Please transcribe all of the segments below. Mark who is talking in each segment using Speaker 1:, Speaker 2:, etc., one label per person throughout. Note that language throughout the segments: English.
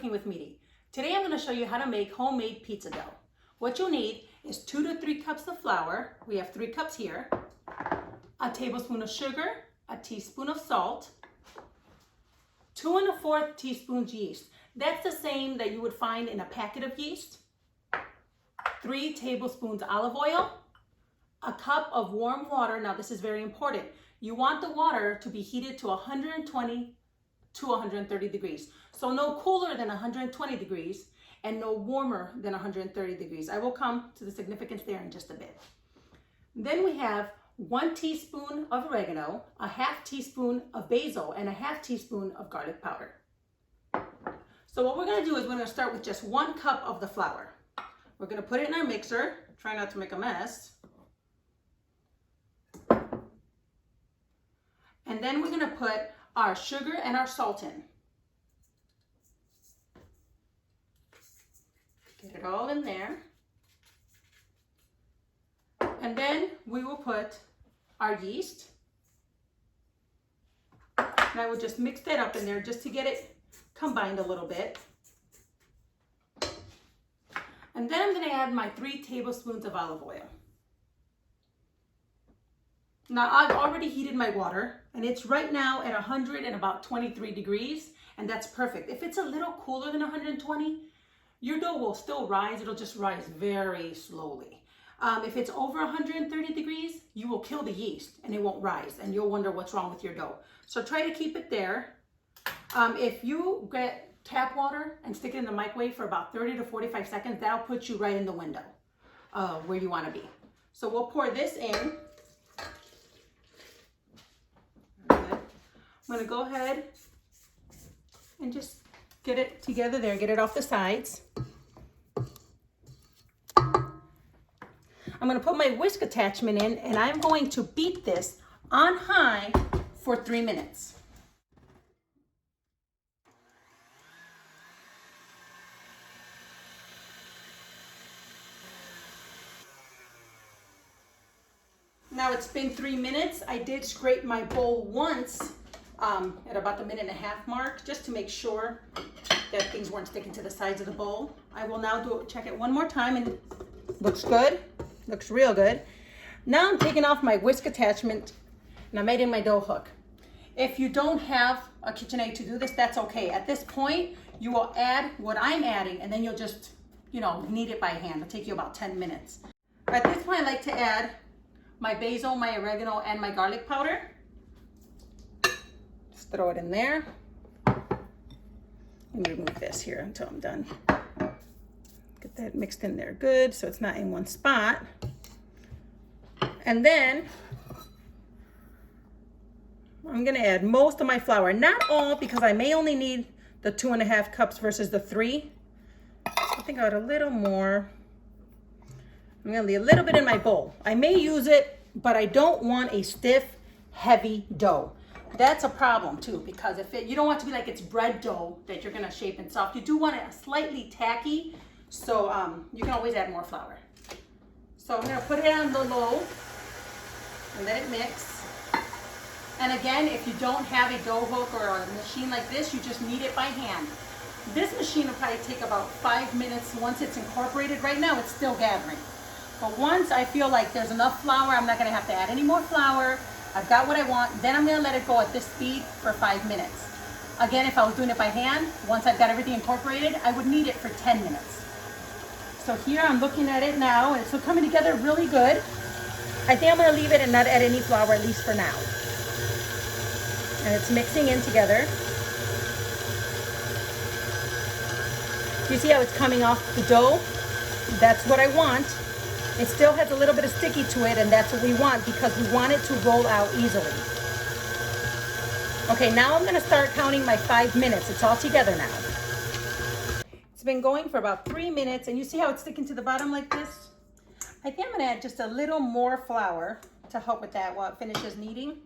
Speaker 1: Cooking with Meaty. Today I'm going to show you how to make homemade pizza dough. What you'll need is 2 to 3 cups of flour. We have 3 cups here. A tablespoon of sugar, a teaspoon of salt, 2 1/4 teaspoons yeast. That's the same that you would find in a packet of yeast. 3 tablespoons olive oil, a cup of warm water. Now this is very important. You want the water to be heated to 120 to 130 degrees. So no cooler than 120 degrees and no warmer than 130 degrees. I will come to the significance there in just a bit. Then we have 1 teaspoon of oregano, a half teaspoon of basil, and a half teaspoon of garlic powder. So what we're gonna do is we're gonna start with just 1 cup of the flour. We're gonna put it in our mixer, try not to make a mess. And then we're gonna put our sugar and our salt in. Get it all in there. And then we will put our yeast. And I will just mix that up in there just to get it combined a little bit. And then I'm gonna add my 3 tablespoons of olive oil. Now I've already heated my water and it's right now at 123 degrees and that's perfect. If it's a little cooler than 120, your dough will still rise, it'll just rise very slowly. If it's over 130 degrees, you will kill the yeast and it won't rise and you'll wonder what's wrong with your dough. So try to keep it there. If you get tap water and stick it in the microwave for about 30 to 45 seconds, that'll put you right in the window where you wanna be. So we'll pour this in. I'm gonna go ahead and just get it together there, get it off the sides. I'm gonna put my whisk attachment in and I'm going to beat this on high for 3 minutes. Now it's been 3 minutes. I did scrape my bowl once at about the 1.5-minute mark, just to make sure that things weren't sticking to the sides of the bowl. I will now check it one more time and looks good, looks real good. Now I'm taking off my whisk attachment and I'm adding my dough hook. If you don't have a KitchenAid to do this, that's okay. At this point, you will add what I'm adding and then you'll just, knead it by hand. It'll take you about 10 minutes. At this point, I like to add my basil, my oregano, and my garlic powder. Just throw it in there. And remove this here until I'm done. Get that mixed in there good so it's not in one spot. And then I'm gonna add most of my flour. Not all, because I may only need the 2.5 cups versus the 3. I think I'll add a little more. I'm gonna leave a little bit in my bowl. I may use it, but I don't want a stiff, heavy dough. That's a problem too, because you don't want it to be like it's bread dough that you're gonna shape and soft. You do want it slightly tacky, so you can always add more flour. So I'm gonna put it on the low and let it mix. And again, if you don't have a dough hook or a machine like this, you just knead it by hand. This machine will probably take about 5 minutes once it's incorporated. Right now it's still gathering. But once I feel like there's enough flour, I'm not gonna have to add any more flour. I've got what I want, then I'm gonna let it go at this speed for 5 minutes. Again, if I was doing it by hand, once I've got everything incorporated, I would knead it for 10 minutes. So here I'm looking at it now, and it's still coming together really good. I think I'm gonna leave it and not add any flour, at least for now. And it's mixing in together. You see how it's coming off the dough? That's what I want. It still has a little bit of sticky to it, and that's what we want because we want it to roll out easily. Okay, now I'm gonna start counting my 5 minutes. It's all together now. It's been going for about 3 minutes, and you see how it's sticking to the bottom like this? I think I'm gonna add just a little more flour to help with that while it finishes kneading.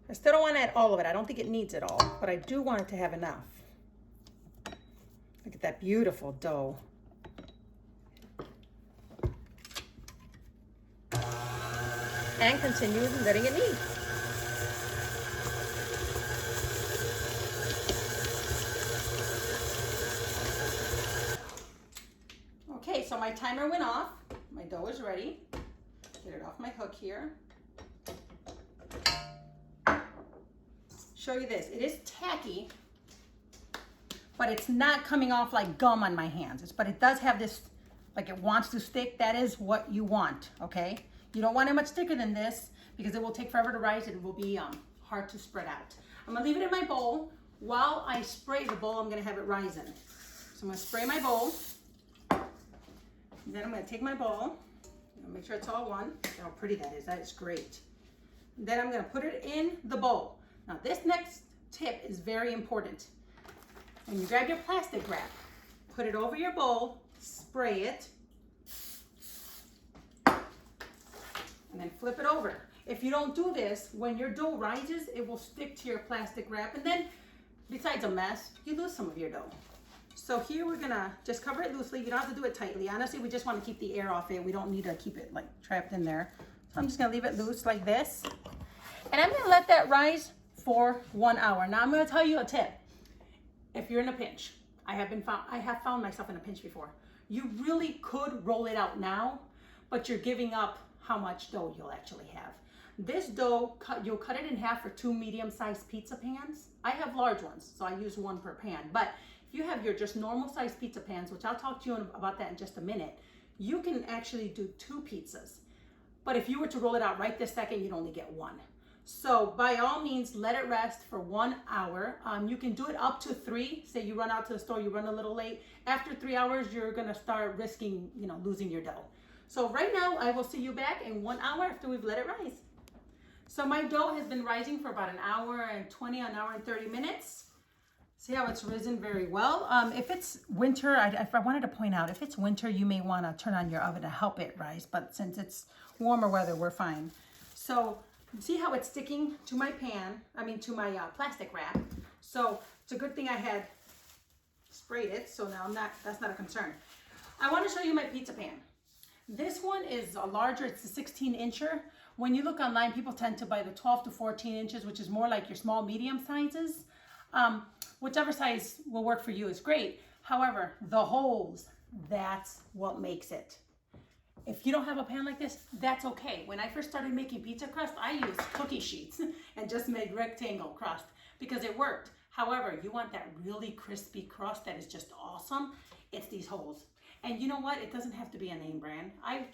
Speaker 1: I still don't want to add all of it. I don't think it needs it all, but I do want it to have enough. Look at that beautiful dough. And continue letting it knead. Okay, so my timer went off. My dough is ready. Get it off my hook here. Show you this. It is tacky, but it's not coming off like gum on my hands. But it does have this, like it wants to stick. That is what you want, okay? You don't want it much thicker than this because it will take forever to rise. It will be hard to spread out. I'm gonna leave it in my bowl. While I spray the bowl, I'm gonna have it rising. So I'm gonna spray my bowl. And then I'm gonna take my bowl. Make sure it's all one. Look how pretty that is. That is great. And then I'm gonna put it in the bowl. Now this next tip is very important. When you grab your plastic wrap, put it over your bowl, spray it, and then flip it over. If you don't do this, when your dough rises, it will stick to your plastic wrap, and then besides a mess, you lose some of your dough. So here we're gonna just cover it loosely. You don't have to do it tightly. Honestly, we just wanna keep the air off it. We don't need to keep it like trapped in there. So I'm just gonna leave it loose like this. And I'm gonna let that rise for 1 hour. Now I'm gonna tell you a tip. If you're in a pinch, I have found myself in a pinch before. You really could roll it out now, but you're giving up how much dough you'll actually have. This dough, you'll cut it in half for 2 medium-sized pizza pans. I have large ones, so I use 1 per pan. But if you have your just normal-sized pizza pans, which I'll talk to you about that in just a minute, you can actually do 2 pizzas. But if you were to roll it out right this second, you'd only get 1. So by all means, let it rest for 1 hour. You can do it up to 3. Say you run out to the store, you run a little late. After 3 hours, you're gonna start risking, losing your dough. So right now, I will see you back in 1 hour after we've let it rise. So my dough has been rising for about 1 hour and 20, 1 hour and 30 minutes. See how it's risen very well. If it's winter, if I wanted to point out, if it's winter, you may wanna turn on your oven to help it rise, but since it's warmer weather, we're fine. So see how it's sticking to my to my plastic wrap. So it's a good thing I had sprayed it, so now that's not a concern. I wanna show you my pizza pan. This one is a larger, it's a 16-incher. When you look online, people tend to buy the 12 to 14 inches, which is more like your small, medium sizes. Whichever size will work for you is great. However, the holes, that's what makes it. If you don't have a pan like this, that's okay. When I first started making pizza crust, I used cookie sheets and just made rectangle crust because it worked. However, you want that really crispy crust that is just awesome, it's these holes. And you know what? It doesn't have to be a name brand. I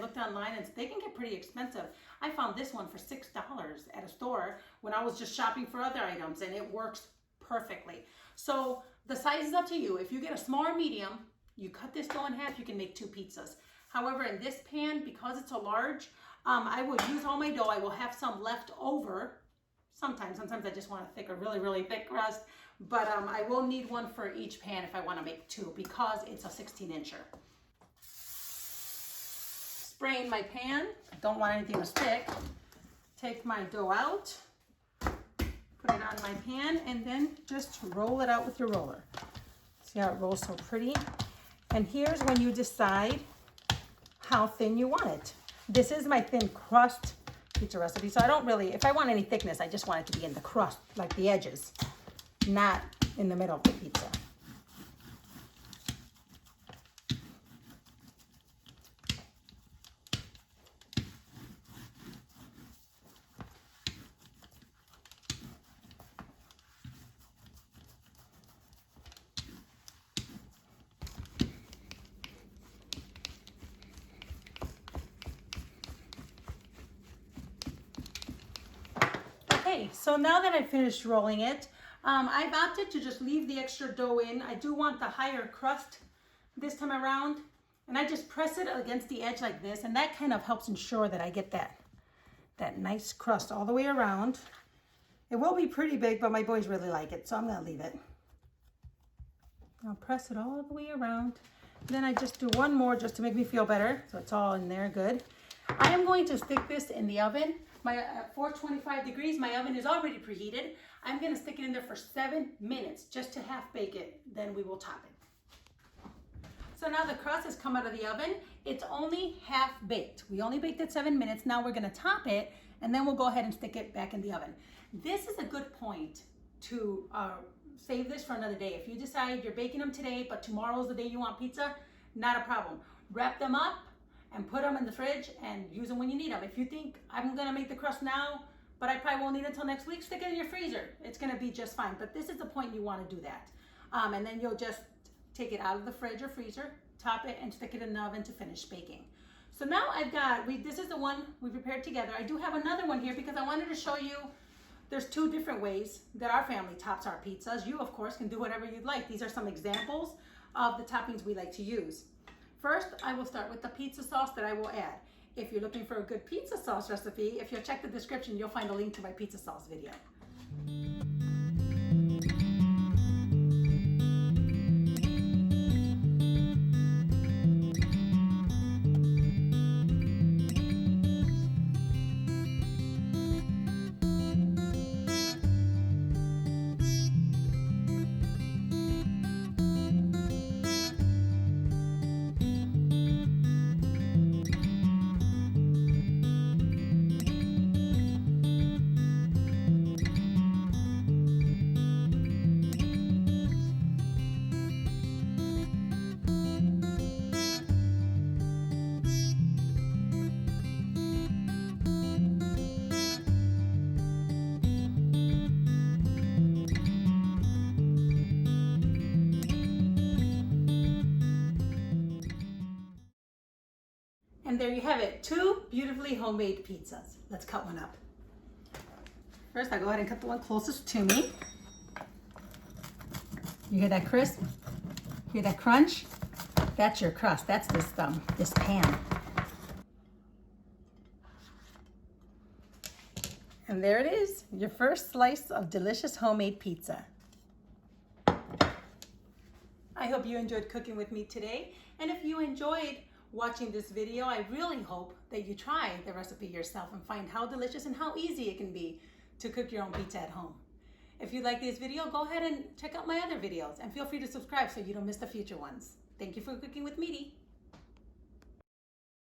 Speaker 1: looked online and they can get pretty expensive. I found this one for $6 at a store when I was just shopping for other items, and it works perfectly. So the size is up to you. If you get a small or medium, you cut this dough in half, you can make 2 pizzas. However, in this pan, because it's a large, I will use all my dough. I will have some left over. Sometimes I just want a thicker, really, really thick crust. But I will need 1 for each pan if I want to make 2 because it's a 16-incher. Spraying my pan. Don't want anything to stick. Take my dough out. Put it on my pan and then just roll it out with your roller. See how it rolls so pretty? And here's when you decide how thin you want it. This is my thin crust pizza recipe, so I don't really, if I want any thickness, I just want it to be in the crust, like the edges, not in the middle of the pizza. Okay, so now that I've finished rolling it, I've opted to just leave the extra dough in. I do want the higher crust this time around, and I just press it against the edge like this, and that kind of helps ensure that I get that nice crust all the way around. It will be pretty big, but my boys really like it, so I'm gonna leave it. I'll press it all the way around. Then I just do 1 more just to make me feel better, so it's all in there good. I am going to stick this in the oven. At 425 degrees, my oven is already preheated. I'm gonna stick it in there for 7 minutes just to half bake it, then we will top it. So now the crust has come out of the oven. It's only half baked. We only baked it 7 minutes. Now we're gonna top it, and then we'll go ahead and stick it back in the oven. This is a good point to save this for another day. If you decide you're baking them today, but tomorrow's the day you want pizza, not a problem. wrap them up, and put them in the fridge and use them when you need them. If you think I'm gonna make the crust now, but I probably won't need it until next week, stick it in your freezer. It's gonna be just fine. But this is the point you wanna do that. And then you'll just take it out of the fridge or freezer, top it, and stick it in the oven to finish baking. So now I've got, this is the one we prepared together. I do have another one here because I wanted to show you there's two different ways that our family tops our pizzas. You, of course, can do whatever you'd like. These are some examples of the toppings we like to use. First, I will start with the pizza sauce that I will add. If you're looking for a good pizza sauce recipe, if you'll check the description, you'll find a link to my pizza sauce video. And there you have it, 2 beautifully homemade pizzas. Let's cut one up. First, I'll go ahead and cut the one closest to me. You hear that crisp? You hear that crunch? That's your crust. That's this pan. And there it is, your first slice of delicious homemade pizza. I hope you enjoyed cooking with me today. And if you enjoyed watching this video, I really hope that you try the recipe yourself and find how delicious and how easy it can be to cook your own pizza at home. If you like this video, go ahead and check out my other videos and feel free to subscribe so you don't miss the future ones. Thank you for cooking with Meaty.